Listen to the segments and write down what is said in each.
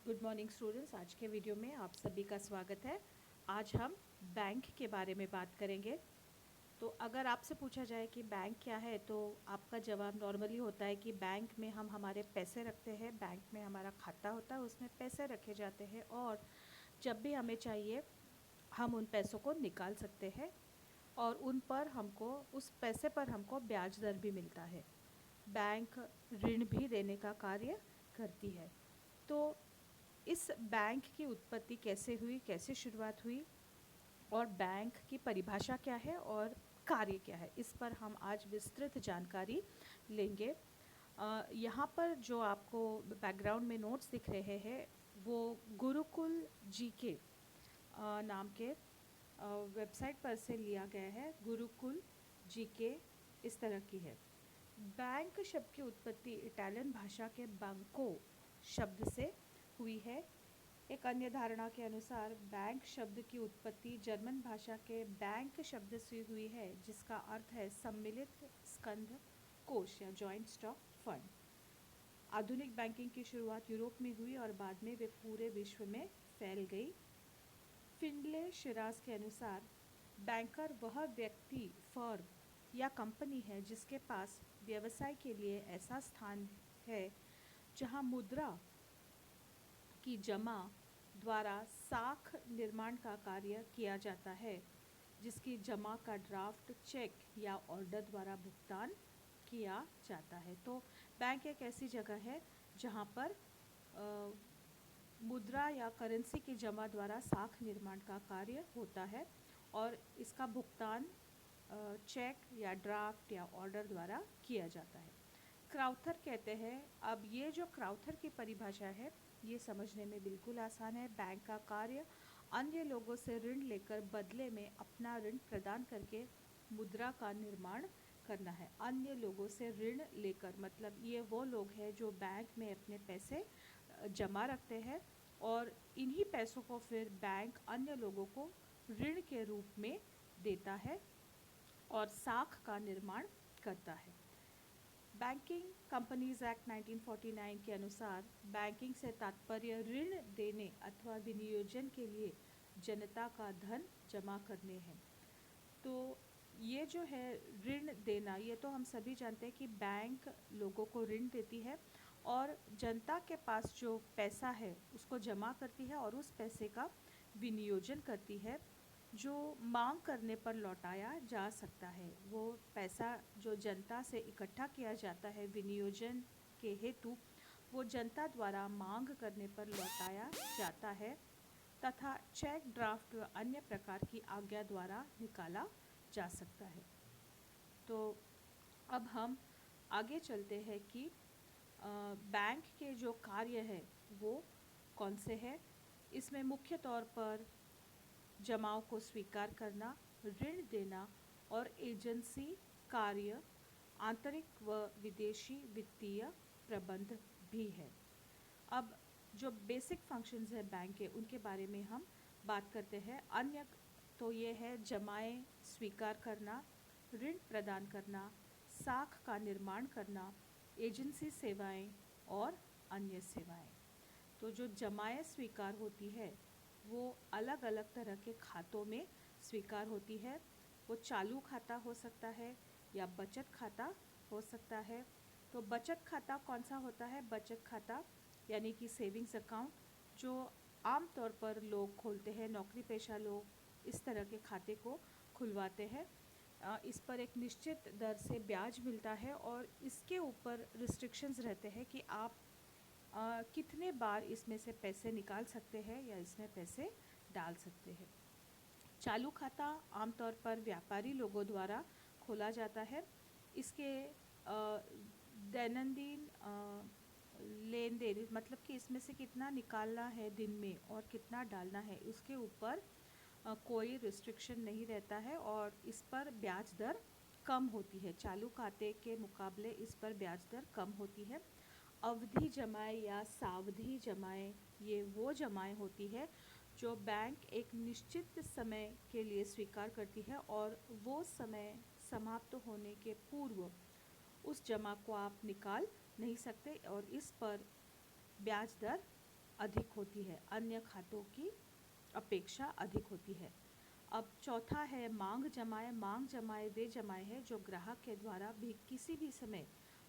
Good morning students. आज के video में आप सभी का स्वागत है। आज हम बैंक के बारे में बात करेंगे। तो अगर आपसे पूछा जाए कि बैंक क्या है, तो आपका जवाब नॉर्मली होता है कि बैंक में हम हमारे पैसे रखते हैं, बैंक में हमारा खाता होता है, उसमें पैसे रखे जाते हैं और जब भी हमें चाहिए हम उन पैसों को निकाल सकते हैं और उन पर हमको उस पैसे पर हमको ब्याज दर भी मिलता है। बैंक ऋण भी देने का कार्य करती है। तो इस बैंक की उत्पत्ति कैसे हुई, कैसे शुरुआत हुई और बैंक की परिभाषा क्या है और कार्य क्या है, इस पर हम आज विस्तृत जानकारी लेंगे। यहाँ पर जो आपको बैकग्राउंड में नोट्स दिख रहे हैं वो गुरुकुल जीके नाम के वेबसाइट पर से लिया गया है। गुरुकुल जीके इस तरह की है। बैंक शब्द की उत्पत्ति इटालियन भाषा के बैंको शब्द से हुई है। एक अन्य धारणा के अनुसार बैंक शब्द की उत्पत्ति जर्मन भाषा के बैंक शब्द से हुई है, जिसका अर्थ है सम्मिलित स्कंध कोष या जॉइंट स्टॉक फंड। आधुनिक बैंकिंग की शुरुआत यूरोप में हुई और बाद में वे पूरे विश्व में फैल गई। फिंडले शिराज के अनुसार बैंकर वह व्यक्ति, फर्म या कंपनी है जिसके पास व्यवसाय के लिए ऐसा स्थान है जहां मुद्रा की जमा द्वारा साख निर्माण का कार्य किया जाता है, जिसकी जमा का ड्राफ्ट, चेक या ऑर्डर द्वारा भुगतान किया जाता है। तो बैंक एक ऐसी जगह है जहां पर मुद्रा या करेंसी की जमा द्वारा साख निर्माण का कार्य होता है और इसका भुगतान चेक या ड्राफ्ट या ऑर्डर द्वारा किया जाता है। क्राउथर कहते हैं, अब ये जो क्राउथर की परिभाषा है ये समझने में बिल्कुल आसान है। बैंक का कार्य अन्य लोगों से ऋण लेकर बदले में अपना ऋण प्रदान करके मुद्रा का निर्माण करना है। अन्य लोगों से ऋण लेकर मतलब ये वो लोग हैं जो बैंक में अपने पैसे जमा रखते हैं और इन्हीं पैसों को फिर बैंक अन्य लोगों को ऋण के रूप में देता है और साख का निर्माण करता है। बैंकिंग कंपनीज एक्ट 1949 के अनुसार बैंकिंग से तात्पर्य ऋण देने अथवा विनियोजन के लिए जनता का धन जमा करने हैं। तो ये जो है ऋण देना, ये तो हम सभी जानते हैं कि बैंक लोगों को ऋण देती है और जनता के पास जो पैसा है उसको जमा करती है और उस पैसे का विनियोजन करती है, जो मांग करने पर लौटाया जा सकता है। वो पैसा जो जनता से इकट्ठा किया जाता है विनियोजन के हेतु, वो जनता द्वारा मांग करने पर लौटाया जाता है तथा चेक, ड्राफ्ट व अन्य प्रकार की आज्ञा द्वारा निकाला जा सकता है। तो अब हम आगे चलते हैं कि बैंक के जो कार्य है वो कौन से हैं। इसमें मुख्य तौर पर जमाओं को स्वीकार करना, ऋण देना और एजेंसी कार्य, आंतरिक व विदेशी वित्तीय प्रबंध भी है। अब जो बेसिक फंक्शंस है बैंक के, उनके बारे में हम बात करते हैं। अन्य तो ये है जमाएं स्वीकार करना, ऋण प्रदान करना, साख का निर्माण करना, एजेंसी सेवाएं और अन्य सेवाएं। तो जो जमाएं स्वीकार होती है वो अलग अलग तरह के खातों में स्वीकार होती है। वो चालू खाता हो सकता है या बचत खाता हो सकता है। तो बचत खाता कौन सा होता है? बचत खाता यानी कि सेविंग्स अकाउंट, जो आम तौर पर लोग खोलते हैं, नौकरी पेशा लोग इस तरह के खाते को खुलवाते हैं। इस पर एक निश्चित दर से ब्याज मिलता है और इसके ऊपर रिस्ट्रिक्शंस रहते हैं कि आप कितने बार इसमें से पैसे निकाल सकते हैं या इसमें पैसे डाल सकते हैं। चालू खाता आमतौर पर व्यापारी लोगों द्वारा खोला जाता है। इसके दैनंदिन लेन देन मतलब कि इसमें से कितना निकालना है दिन में और कितना डालना है, उसके ऊपर कोई रिस्ट्रिक्शन नहीं रहता है और इस पर ब्याज दर कम होती है। चालू खाते के मुकाबले इस पर ब्याज दर कम होती है। अवधि जमाएं या सावधि जमाएं, ये वो जमाएं होती है जो बैंक एक निश्चित समय के लिए स्वीकार करती है और वो समय समाप्त होने के पूर्व उस जमा को आप निकाल नहीं सकते और इस पर ब्याज दर अधिक होती है, अन्य खातों की अपेक्षा अधिक होती है। अब चौथा है मांग जमाएं। मांग जमाएं वे जमाएं हैं जो ग्राहक के द्वारा भी किसी भी समय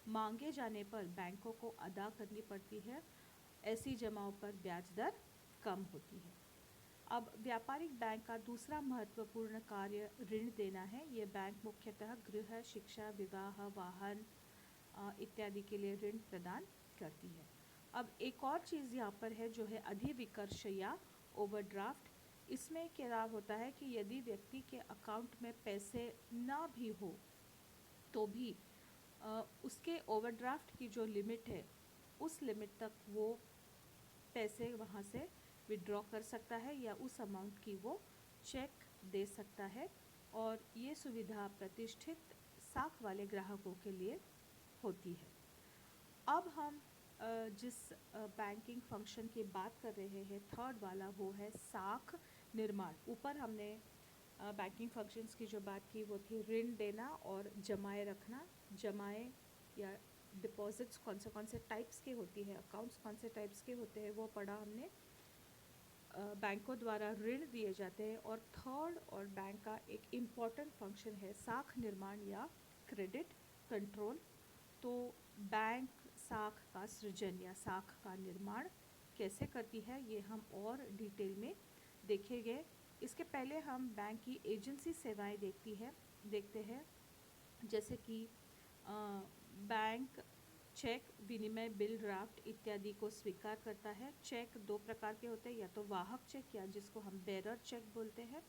मांगे जाने पर बैंकों को अदा करनी पड़ती है। ऐसी जमाओं पर ब्याज दर कम होती है। अब व्यापारिक बैंक का दूसरा महत्वपूर्ण कार्य ऋण देना है। ये बैंक मुख्यतः गृह, शिक्षा, विवाह, वाहन इत्यादि के लिए ऋण प्रदान करती है। अब एक और चीज़ यहाँ पर है जो है अधिविकर्ष या ओवरड्राफ्ट। इसमें क्या होता है कि यदि व्यक्ति के अकाउंट में पैसे ना भी हो तो भी उसके ओवरड्राफ्ट की जो लिमिट है उस लिमिट तक वो पैसे वहाँ से विड्रॉ कर सकता है या उस अमाउंट की वो चेक दे सकता है, और ये सुविधा प्रतिष्ठित साख वाले ग्राहकों के लिए होती है। अब हम जिस बैंकिंग फंक्शन की बात कर रहे हैं थर्ड वाला, वो है साख निर्माण। ऊपर हमने बैंकिंग फंक्शंस की जो बात की वो थी ऋण देना और जमाए रखना। जमाए या डिपॉजिट्स कौन से टाइप्स के होती है, अकाउंट्स कौन से टाइप्स के होते हैं वो पढ़ा हमने। बैंकों द्वारा ऋण दिए जाते हैं। और थर्ड और बैंक का एक इम्पॉर्टेंट फंक्शन है साख निर्माण या क्रेडिट कंट्रोल। तो बैंक साख का सृजन या साख का निर्माण कैसे करती है ये हम और डिटेल में देखेंगे। इसके पहले हम बैंक की एजेंसी सेवाएं देखते हैं, जैसे कि बैंक चेक, विनिमय, बिल, ड्राफ्ट इत्यादि को स्वीकार करता है। चेक दो प्रकार के होते हैं, या तो वाहक चेक या जिसको हम बेरर चेक बोलते हैं।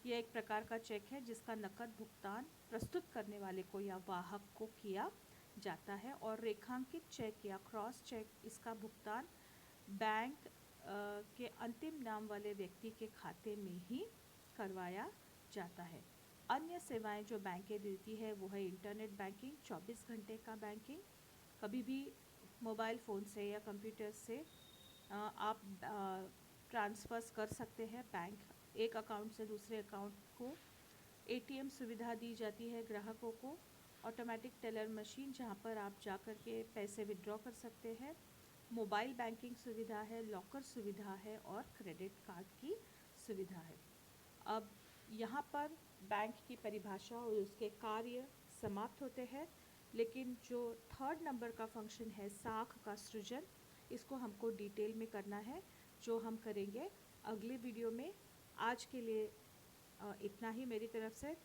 यह एक प्रकार का चेक है जिसका नकद भुगतान प्रस्तुत करने वाले को या वाहक को किया जाता है। और रेखांकित चेक या क्रॉस चेक, इसका भुगतान बैंक के अंतिम नाम वाले व्यक्ति के खाते में ही करवाया जाता है। अन्य सेवाएं जो बैंकें देती है वो है इंटरनेट बैंकिंग, 24 घंटे का बैंकिंग। कभी भी मोबाइल फ़ोन से या कंप्यूटर से आप ट्रांसफ़र्स कर सकते हैं बैंक एक अकाउंट से दूसरे अकाउंट को। एटीएम सुविधा दी जाती है ग्राहकों को। ऑटोमेटिक टेलर मशीन जहां पर आप जा कर के पैसे विड्रॉ कर सकते हैं। मोबाइल बैंकिंग सुविधा है, लॉकर सुविधा है और क्रेडिट कार्ड की सुविधा है। अब यहाँ पर बैंक की परिभाषा और उसके कार्य समाप्त होते हैं, लेकिन जो थर्ड नंबर का फंक्शन है साख का सृजन, इसको हमको डिटेल में करना है, जो हम करेंगे अगले वीडियो में। आज के लिए इतना ही मेरी तरफ से।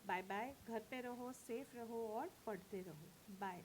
Bye bye. घर पे रहो, सेफ रहो और पढ़ते रहो। बाय।